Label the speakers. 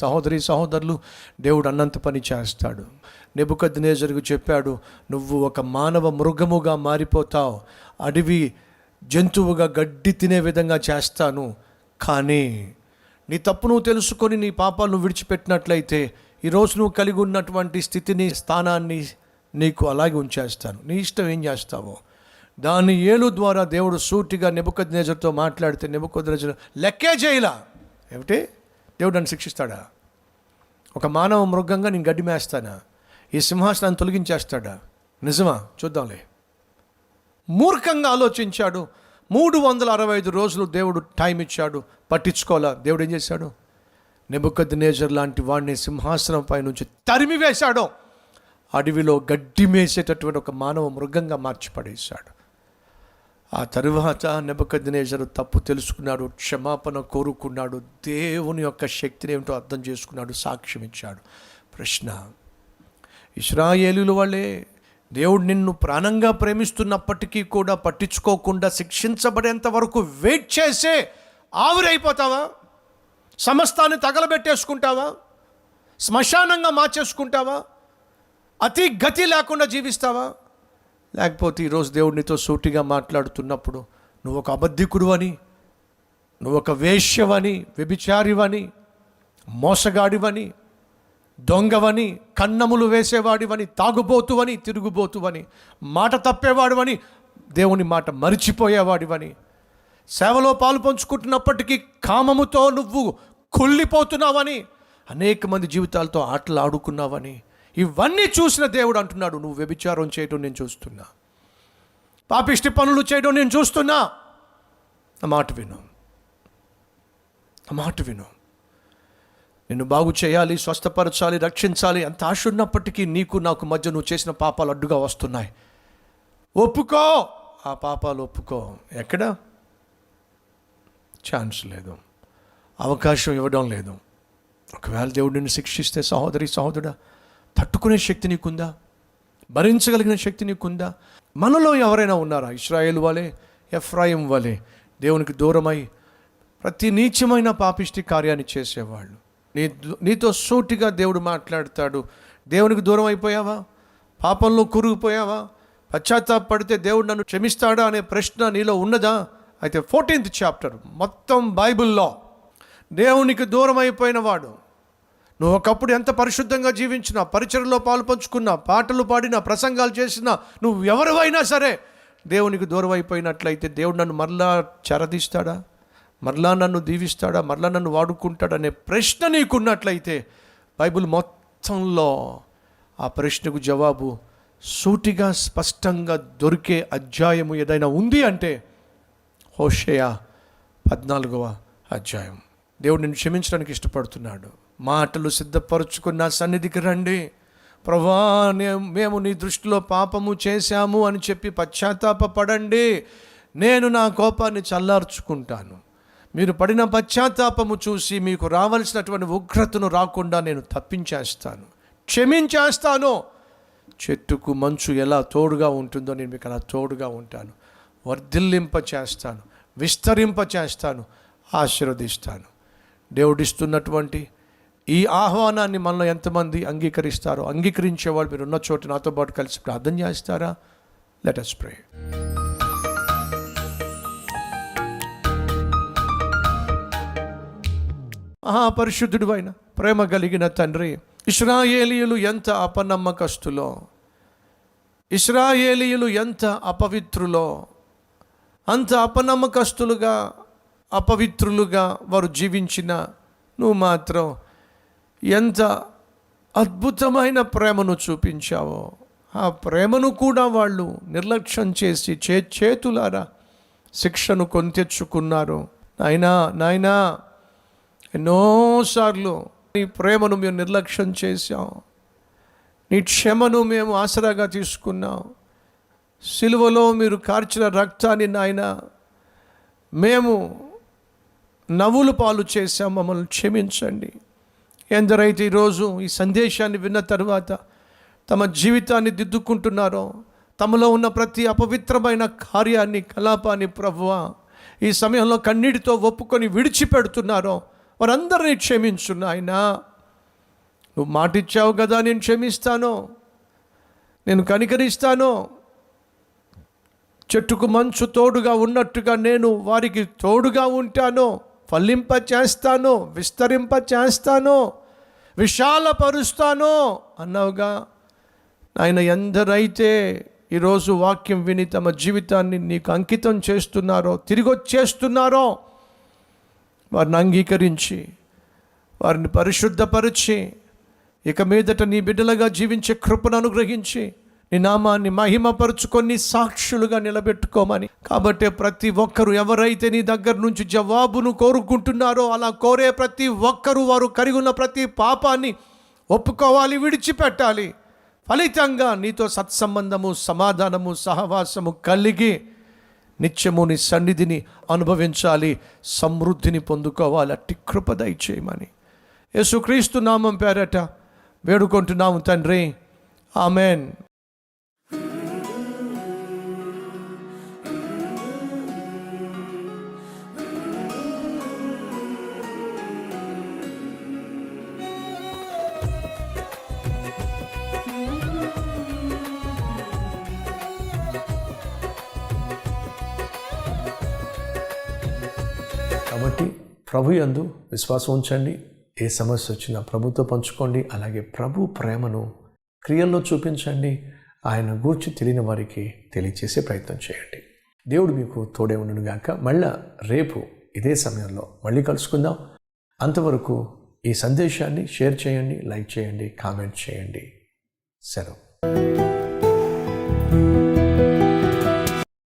Speaker 1: సహోదరి సహోదరులు, దేవుడు అన్నంత పని చేస్తాడు. నెబుకద్నెజరుకు చెప్పాడు, నువ్వు ఒక మానవ మృగముగా మారిపోతావు, అడవి జంతువుగా గడ్డి తినే విధంగా చేస్తాను, కానీ నీ తప్పు నువ్వు తెలుసుకొని నీ పాపాలు నువ్వు విడిచిపెట్టినట్లయితే ఈరోజు నువ్వు కలిగి ఉన్నటువంటి స్థితిని, స్థానాన్ని నీకు అలాగే ఉంచేస్తాను, నీ ఇష్టం ఏం చేస్తావో. దాని ఏలు ద్వారా దేవుడు సూటిగా నెబుకద్నెజరుతో మాట్లాడితే నెబుకద్నెజరు లెక్కే చేయలా. ఏమిటి, దేవుడు నన్ను శిక్షిస్తాడా? ఒక మానవ మృగంగా నేను గడ్డి మేస్తానా? ఈ సింహాసనాన్ని తొలగించేస్తాడా? నిజమా? చూద్దాంలే. మూర్ఖంగా ఆలోచించాడు. 365 రోజులు దేవుడు టైం ఇచ్చాడు, పట్టించుకోవాలా. దేవుడు ఏం చేశాడు? నెబుకద్నెజరు లాంటి వాడిని సింహాసనం పై నుంచి తరిమి వేశాడు, అడవిలో గడ్డి మేసేటటువంటి ఒక మానవ మృగంగా మార్చిపడేశాడు. ఆ తరువాత నెబుకద్నెజరు తప్పు తెలుసుకున్నాడు, క్షమాపణ కోరుకున్నాడు, దేవుని యొక్క శక్తిని ఏమిటో అర్థం చేసుకున్నాడు, సాక్ష్యం ఇచ్చాడు. ప్రశ్న, ఇశ్రాయేలీయుల వాళ్ళే దేవుడు నిన్ను ప్రాణంగా ప్రేమిస్తున్నప్పటికీ కూడా పట్టించుకోకుండా శిక్షించబడేంత వరకు వెయిట్ చేసే ఆవిరైపోతావా? సమస్తాన్ని తగలబెట్టేసుకుంటావా? శ్మశానంగా మార్చేసుకుంటావా? అతి గతి లేకుండా జీవిస్తావా? లేకపోతే ఈరోజు దేవుడు నీతో సూటిగా మాట్లాడుతున్నప్పుడు నువ్వు ఒక అబద్ధికుడు అని, నువ్వు ఒక వేశ్యవని, వ్యభిచారివని, మోసగాడివని, దొంగవని, కన్నములు వేసేవాడివని, తాగుబోతువని, తిరుగుబోతువని, మాట తప్పేవాడివని, దేవుని మాట మరిచిపోయేవాడివని, సేవలో పాలు పంచుకుంటున్నప్పటికీ కామముతో నువ్వు కుళ్ళిపోతున్నావని, అనేక మంది జీవితాలతో ఆటలు ఆడుకున్నావని, ఇవన్నీ చూసిన దేవుడు అంటున్నాడు, నువ్వు వ్యభిచారం చేయడం నేను చూస్తున్నా, పాపిష్టి పనులు చేయడం నేను చూస్తున్నా. ఆ మాట విను, ఆ మాట విను. నిన్ను బాగు చేయాలి, స్వస్థపరచాలి, రక్షించాలి అంత ఆశ ఉన్నప్పటికీ నీకు నాకు మధ్య నువ్వు చేసిన పాపాలు అడ్డుగా వస్తున్నాయి. ఒప్పుకో, ఆ పాపాలు ఒప్పుకో. ఎక్కడ ఛాన్స్ లేదు, అవకాశం ఇవ్వడం లేదు. ఒకవేళ దేవుడు నిన్ను శిక్షిస్తే సహోదరి సహోదరుడా, తట్టుకునే శక్తి నీకుందా? భరించగలిగిన శక్తి నీకుందా? మనలో ఎవరైనా ఉన్నారా ఇశ్రాయేలు వలె, ఎఫ్రాయిం వలె దేవునికి దూరమై ప్రతి నీచమైన పాపిష్టి కార్యాన్ని చేసేవాళ్ళు? నీతో సూటిగా దేవుడు మాట్లాడతాడు. దేవునికి దూరం అయిపోయావా? పాపంలో కూరుకుపోయావా? పశ్చాత్తాపడితే దేవుడు నన్ను క్షమిస్తాడా అనే ప్రశ్న నీలో ఉన్నదా? అయితే 14th చాప్టర్ మొత్తం బైబిల్లో దేవునికి దూరం అయిపోయిన వాడు, నువ్వు ఒకప్పుడు ఎంత పరిశుద్ధంగా జీవించినా, పరిచర్యలో పాలు పంచుకున్నా, పాటలు పాడినా, ప్రసంగాలు చేసినా, నువ్వు ఎవరివైనా సరే దేవునికి దూరం అయిపోయినట్లయితే దేవుడు నన్ను మరలా చెరదీస్తాడా? మరలా నన్ను దీవిస్తాడా? మరలా నన్ను వాడుకుంటాడా అనే ప్రశ్న నీకున్నట్లయితే బైబిల్ మొత్తంలో ఆ ప్రశ్నకు జవాబు సూటిగా స్పష్టంగా దొరికే అధ్యాయము ఏదైనా ఉంది అంటే హోషేయ 14వ అధ్యాయం. దేవుడు నిన్ను క్షమించడానికి ఇష్టపడుతున్నాడు. మాటలు సిద్ధపరుచుకున్న సన్నిధికి రండి. ప్రభువా, మేము నీ దృష్టిలో పాపము చేశాము అని చెప్పి పశ్చాత్తాపపడండి. నేను నా కోపాన్ని చల్లార్చుకుంటాను. మీరు పడిన పశ్చాత్తాపము చూసి మీకు రావలసినటువంటి ఉగ్రతను రాకుండా నేను తప్పించేస్తాను, క్షమించేస్తాను. చెట్టుకు మంచు ఎలా తోడుగా ఉంటుందో నేను మీకు అలా తోడుగా ఉంటాను. వర్ధిల్లింప చేస్తాను, విస్తరింప చేస్తాను, ఆశీర్వదిస్తాను. దేవుడిస్తున్నటువంటి ఈ ఆహ్వానాన్ని మనలో ఎంతమంది అంగీకరిస్తారో, అంగీకరించేవాళ్ళు మీరు ఉన్న చోట నాతో పాటు కలిసి ప్రార్థన చేస్తారా? Let us pray. మహాపరిశుద్ధుడు అయిన ప్రేమ కలిగిన తండ్రి, ఇశ్రాయేలీయులు ఎంత అపనమ్మకస్తులో, ఇశ్రాయేలీయులు ఎంత అపవిత్రులో, అంత అపనమ్మకస్తులుగా అపవిత్రులుగా వారు జీవించిన నువ్వు మాత్రం ఎంత అద్భుతమైన ప్రేమను చూపించావో, ఆ ప్రేమను కూడా వాళ్ళు నిర్లక్ష్యం చేసి చేతులారా శిక్షను కొని తెచ్చుకున్నారు. నాయనా ఎన్నోసార్లు నీ ప్రేమను మేము నిర్లక్ష్యం చేశాం, నీ క్షమను మేము ఆసరాగా తీసుకున్నాం. సిలువలో మీరు కార్చిన రక్తాన్ని నాయన మేము నవ్వులు పాలు చేశాం, మమ్మల్ని క్షమించండి. ఎందరైతే ఈరోజు ఈ సందేశాన్ని విన్న తర్వాత తమ జీవితాన్ని దిద్దుకుంటున్నారో, తమలో ఉన్న ప్రతి అపవిత్రమైన కార్యాన్ని, కలాపాన్ని ప్రభువా ఈ సమయంలో కన్నీటితో ఒప్పుకొని విడిచిపెడుతున్నారో, వారందరినీ క్షమించు నాయనా. నువ్వు మాటిచ్చావు కదా, నేను క్షమిస్తాను, నేను కనికరిస్తాను. చెట్టుకు మంచు తోడుగా ఉన్నట్టుగా నేను వారికి తోడుగా ఉంటాను, ఫలింప చేస్తాను, విస్తరింప చేస్తాను, విశాలపరుస్తాను అన్నావుగా. ఆయన ఎందరైతే ఈరోజు వాక్యం విని తమ జీవితాన్ని నీకు అంకితం చేస్తున్నారో, తిరిగి వచ్చేస్తున్నారో, వారిని అంగీకరించి వారిని పరిశుద్ధపరిచి ఇక మీదట నీ బిడ్డలుగా జీవించే కృపను అనుగ్రహించి నీ నామాన్ని మహిమపరుచుకొని సాక్షులుగా నిలబెట్టుకోమని. కాబట్టి ప్రతి ఒక్కరు ఎవరైతే నీ దగ్గర నుంచి జవాబును కోరుకుంటున్నారో అలా కోరే ప్రతి ఒక్కరూ వారు కలిగి ఉన్న ప్రతి పాపాన్ని ఒప్పుకోవాలి, విడిచిపెట్టాలి. ఫలితంగా నీతో సత్సంబంధము, సమాధానము, సహవాసము కలిగి నిత్యము నీ సన్నిధిని అనుభవించాలి, సమృద్ధిని పొందుకోవాలి. అట్టి కృప దయచేయమని యేసుక్రీస్తు నామం పేరట వేడుకుంటున్నాము తండ్రి, ఆమెన్. కాబట్టి ప్రభు యందు విశ్వాసం ఉంచండి. ఏ సమస్య వచ్చినా ప్రభుతో పంచుకోండి. అలాగే ప్రభు ప్రేమను క్రియల్లో చూపించండి. ఆయన గూర్చి తెలియని వారికి తెలియచేసే ప్రయత్నం చేయండి. దేవుడు మీకు తోడే ఉండును గాక. మళ్ళా రేపు ఇదే సమయంలో మళ్ళీ కలుసుకుందాం. అంతవరకు ఈ సందేశాన్ని షేర్ చేయండి, లైక్ చేయండి, కామెంట్ చేయండి. సెలవు.